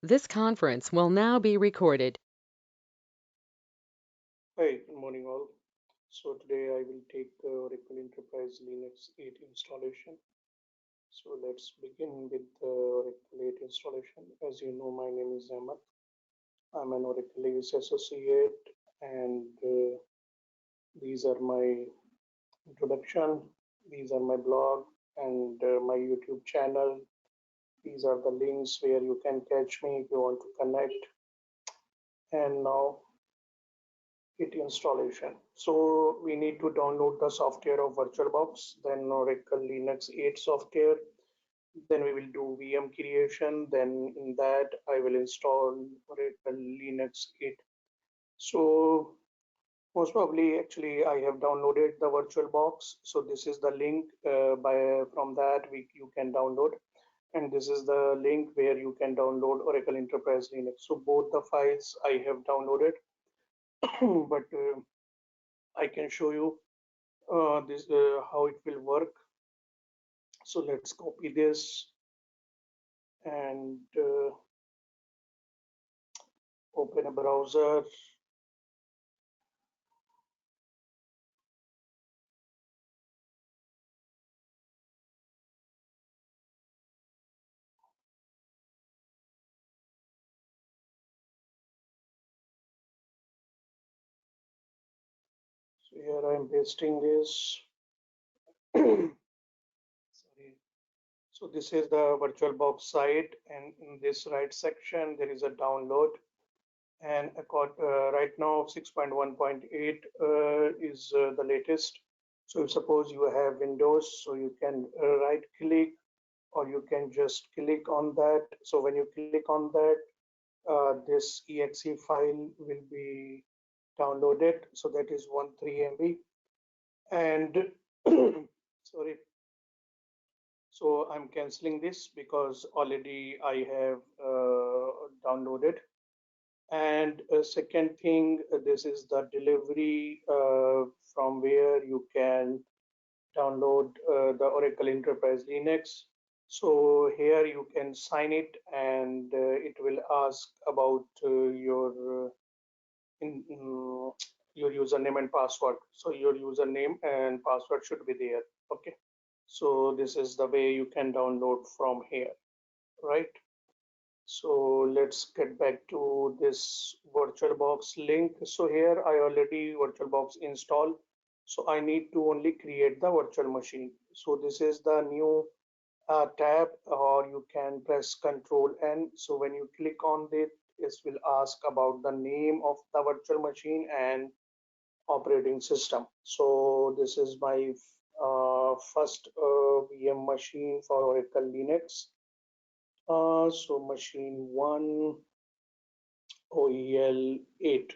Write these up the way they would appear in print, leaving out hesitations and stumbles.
This conference will now be recorded. Hi, good morning all. So today I will take the Oracle Enterprise Linux 8 installation. So let's begin with the Oracle 8 installation. As you know, my name is Ahmad. I'm an Oracle AS associate, and these are my introduction. These are my blog and my YouTube channel. These are the links where you can catch me if you want to connect. And now it installation. So we need to download the software of VirtualBox, then Oracle Linux 8 software. Then we will do VM creation. Then in that I will install Oracle Linux 8. So most probably actually I have downloaded the VirtualBox. So this is the link by from that you can download. And this is the link where you can download Oracle Enterprise Linux. So both the files I have downloaded, but I can show you this how it will work. So let's copy this and open a browser. So here I'm pasting this. Sorry. So this is the VirtualBox site, and in this right section there is a download. And right now 6.1.8 is the latest. So if suppose you have Windows, so you can right click or you can just click on that. So when you click on that, this exe file will be downloaded. So that is 13 MB. And sorry, so I'm canceling this because already I have downloaded. And second thing, this is the delivery from where you can download the Oracle Enterprise Linux. So here you can sign it, and it will ask about your username and password. So your username and password should be there. Okay. So this is the way you can download from here, right? So let's get back to this VirtualBox link. So here I already VirtualBox installed. So I need to only create the virtual machine. So this is the new tab, or you can press Control N. So when you click on it, it will ask about the name of the virtual machine and operating system. So this is my first VM machine for Oracle Linux. So machine 1 OEL 8,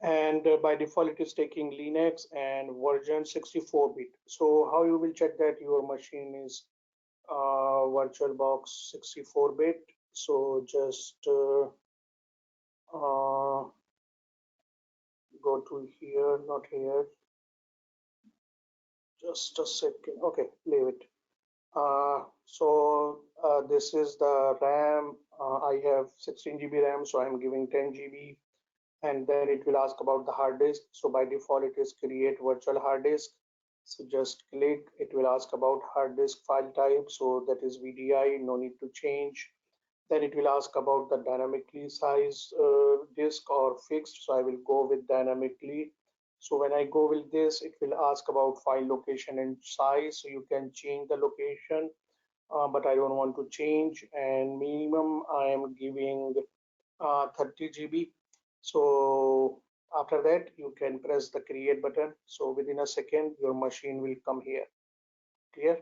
and by default it is taking Linux and version 64-bit. So how you will check that your machine is VirtualBox 64-bit? So just uh, go to here, not here, just a second. Okay, leave it. This is the RAM. I have 16 GB RAM, so I'm giving 10 GB, and then it will ask about the hard disk. So by default it is create virtual hard disk. So just click, it will ask about hard disk file type, so that is VDI, no need to change. Then it will ask about the dynamically size disk or fixed, so I will go with dynamically. So when I go with this, it will ask about file location and size, so you can change the location, but I don't want to change. And minimum I am giving 30 GB. So after that, you can press the create button. So within a second, your machine will come here. Clear?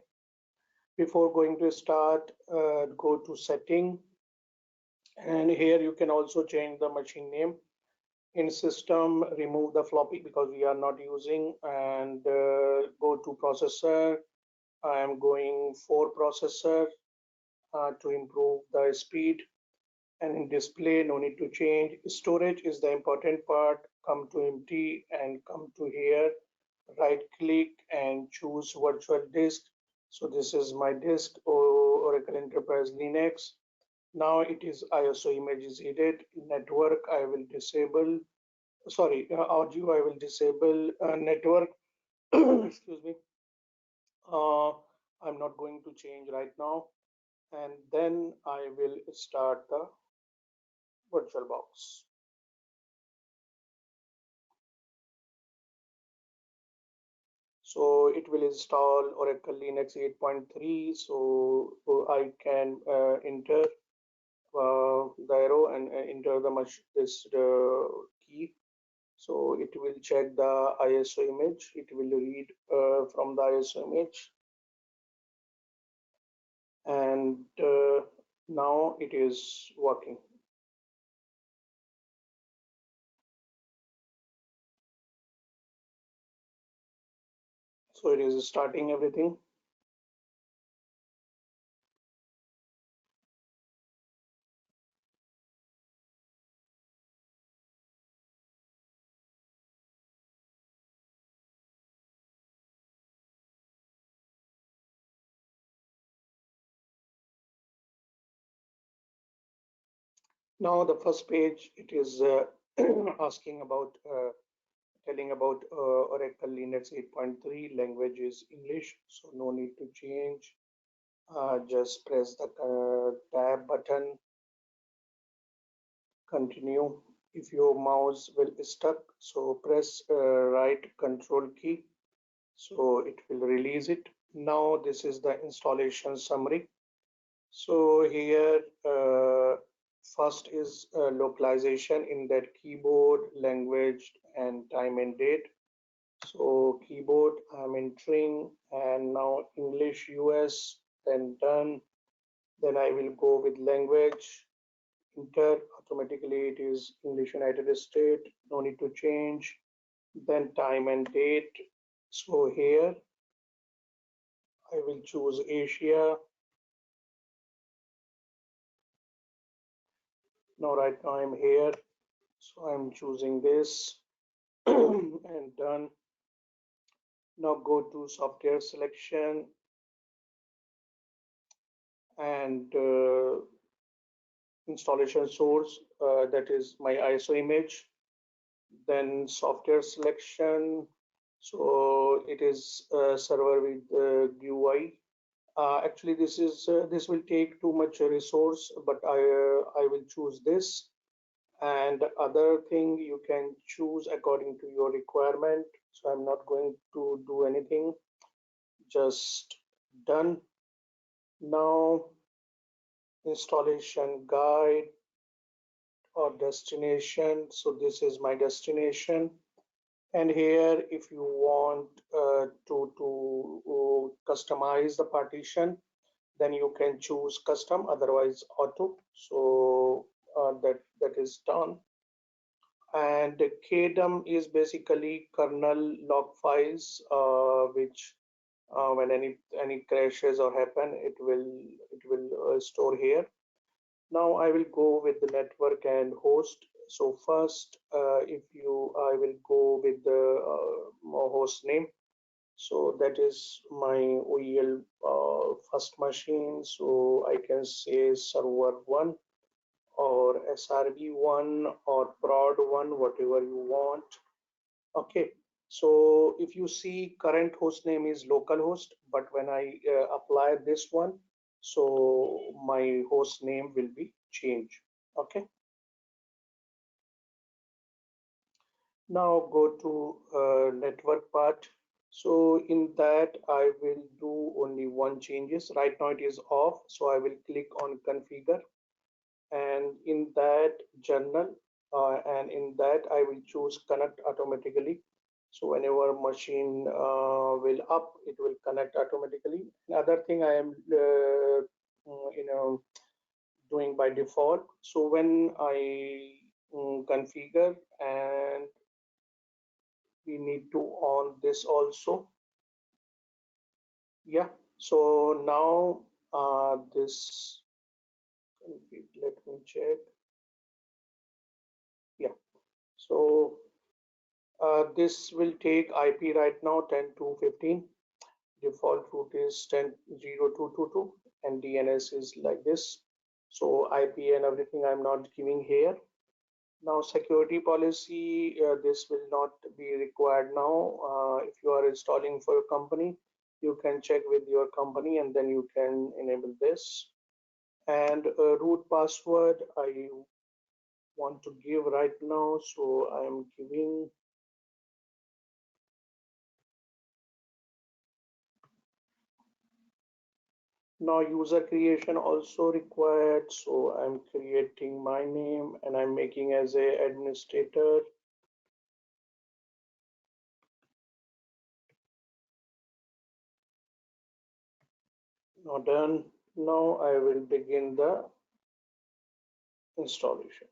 Before going to start, go to setting. And here you can also change the machine name. In system, remove the floppy because we are not using, and go to processor. I am going for processor to improve the speed. And in display, no need to change. Storage is the important part. Come to empty and come to here, right click and choose virtual disk. So this is my disk, Oracle Enterprise Linux. Now it is ISO image is needed. Network I will disable. Sorry, audio I will disable. Network. Excuse me. Uh, I'm not going to change right now. And then I will start the VirtualBox. So it will install Oracle Linux 8.3. So I can enter the arrow and enter the this key. So it will check the ISO image. It will read from the ISO image, and now it is working. So it is starting everything. Now the first page, it is asking about telling about Oracle Linux 8.3 language is English, so no need to change. Just press the tab button, continue. If your mouse will stuck, so press right control key, so it will release it. Now this is the installation summary. So here first is localization in that keyboard, language, and time and date. So keyboard I'm entering, and now English US, then done. Then I will go with language, enter. Automatically it is English United States, no need to change. Then time and date. So here I will choose Asia. Now right now I'm here, so I'm choosing this and done. Now go to software selection and installation source, that is my ISO image. Then software selection, so it is server with GUI. Actually this will take too much resource, but I will choose this. And other thing you can choose according to your requirement, so I'm not going to do anything, just done. Now installation guide or destination, so this is my destination. And here if you want to customize the partition, then you can choose custom, otherwise auto. So that is done. And kdum is basically kernel log files, which when any crashes or happen, it will store here. Now I will go with the network and host. So first, if you, I will go with the host name. So that is my OEL first machine. So I can say server one or SRB1 or prod one, whatever you want. Okay. So if you see current host name is localhost, but when I apply this one, so my host name will be changed. Okay. Now go to network part. So in that I will do only one changes. Right now it is off. So I will click on configure, and in that journal, and in that I will choose connect automatically. So whenever machine will up, it will connect automatically. Another thing I am doing by default. So when I configure, and we need to on this also. Yeah. So now this, let me check. Yeah. So this will take IP right now 10.2.15. Default route is 10.0.2.2.2, and DNS is like this. So IP and everything I'm not giving here. Now security policy, this will not be required now. If you are installing for your company, you can check with your company and then you can enable this. And root password I want to give right now, so I am giving. Now user creation also required, so I'm creating my name and I'm making as a administrator. Now done. Now I will begin the installation.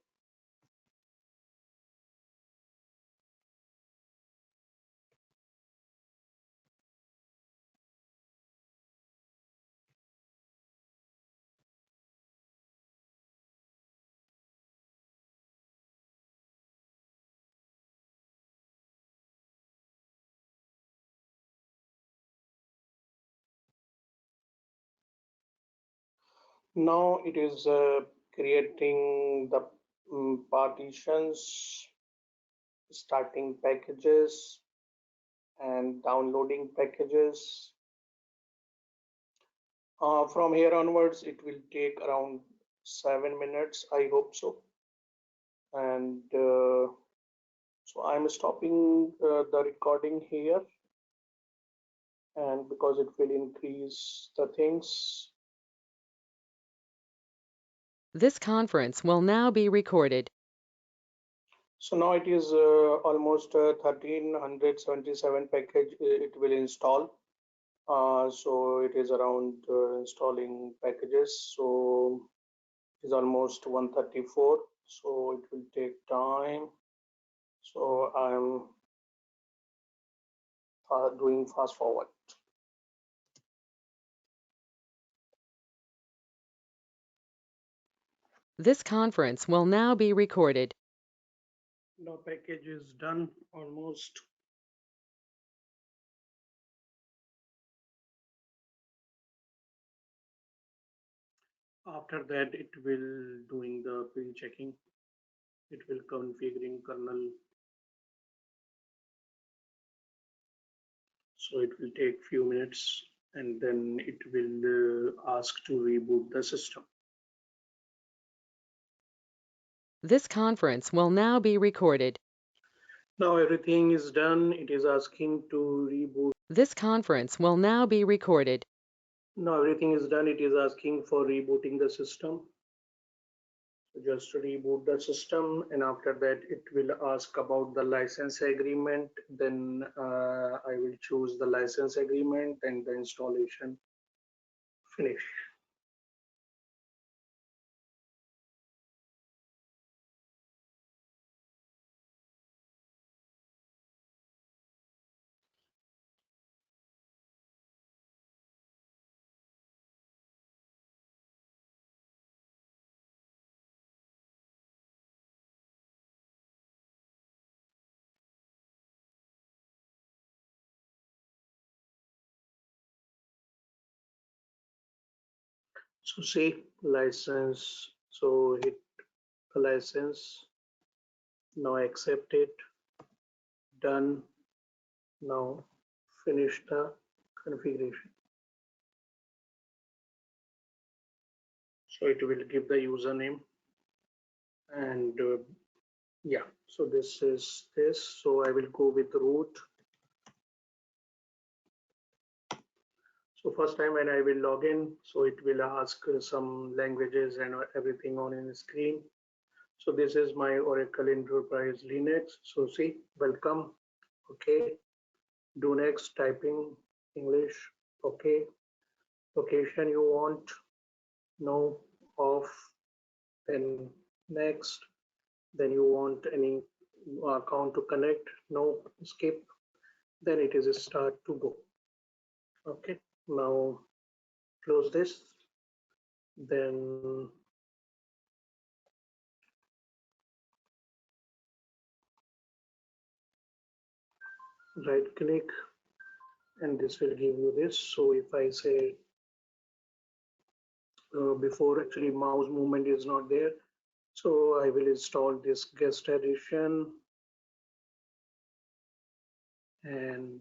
Now it is creating the partitions, starting packages and downloading packages. From here onwards, it will take around 7 minutes, I hope so. And so I'm stopping the recording here, and because it will increase the things. This conference will now be recorded. So now it is almost 1377 package it will install. So it is around installing packages. So it is almost 134. So it will take time. So I'm doing fast forward. This conference will now be recorded. Now package is done almost. After that, it will doing the pre-checking. It will configuring kernel. So it will take few minutes and then it will ask to reboot the system. This conference will now be recorded. Now everything is done. It is asking to reboot. This conference will now be recorded. Now everything is done. It is asking for rebooting the system. So just reboot the system, and after that it will ask about the license agreement. Then I will choose the license agreement and the installation finish. So see license. So hit the license. Now accept it. Done. Now finish the configuration. So it will give the username and yeah. So this is this. So I will go with root. So first time when I will log in, so it will ask some languages and everything on in the screen. So this is my Oracle Enterprise Linux. So see, welcome. Okay. Do next, typing English. Okay. Location you want. No. Off. Then next. Then you want any account to connect. No. Skip. Then it is a start to go. Okay. Now close this. Then right click and this will give you this. So if I say Before actually mouse movement is not there. So I will install this guest edition and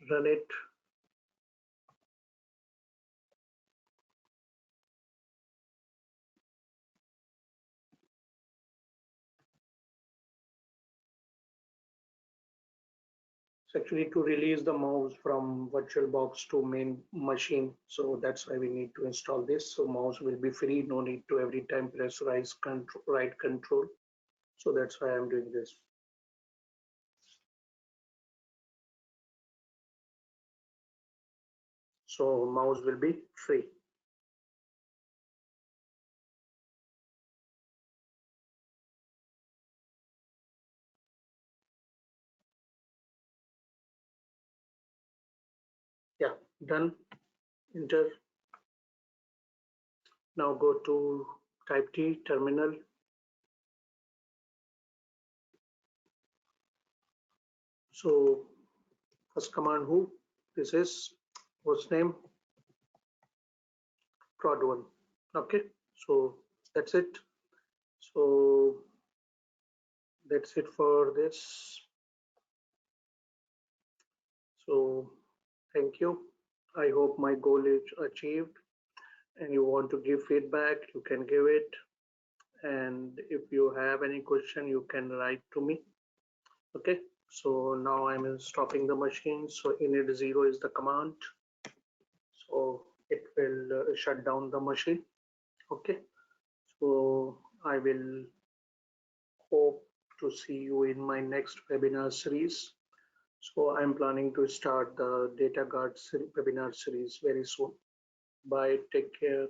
run it. It's actually to release the mouse from VirtualBox to main machine. So that's why we need to install this. So mouse will be free, no need to every time press right control. So that's why I'm doing this. So mouse will be free. Yeah, done. Enter. Now go to type T terminal. So first command who? This is host name prod1. Okay, so that's it. So that's it for this. So thank you. I hope my goal is achieved and you want to give feedback, you can give it. And if you have any question, you can write to me. Okay, so now I'm stopping the machine. So init 0 is the command. So it will shut down the machine. Okay, so I will hope to see you in my next webinar series. So I'm planning to start the data guard webinar series very soon. Bye, take care.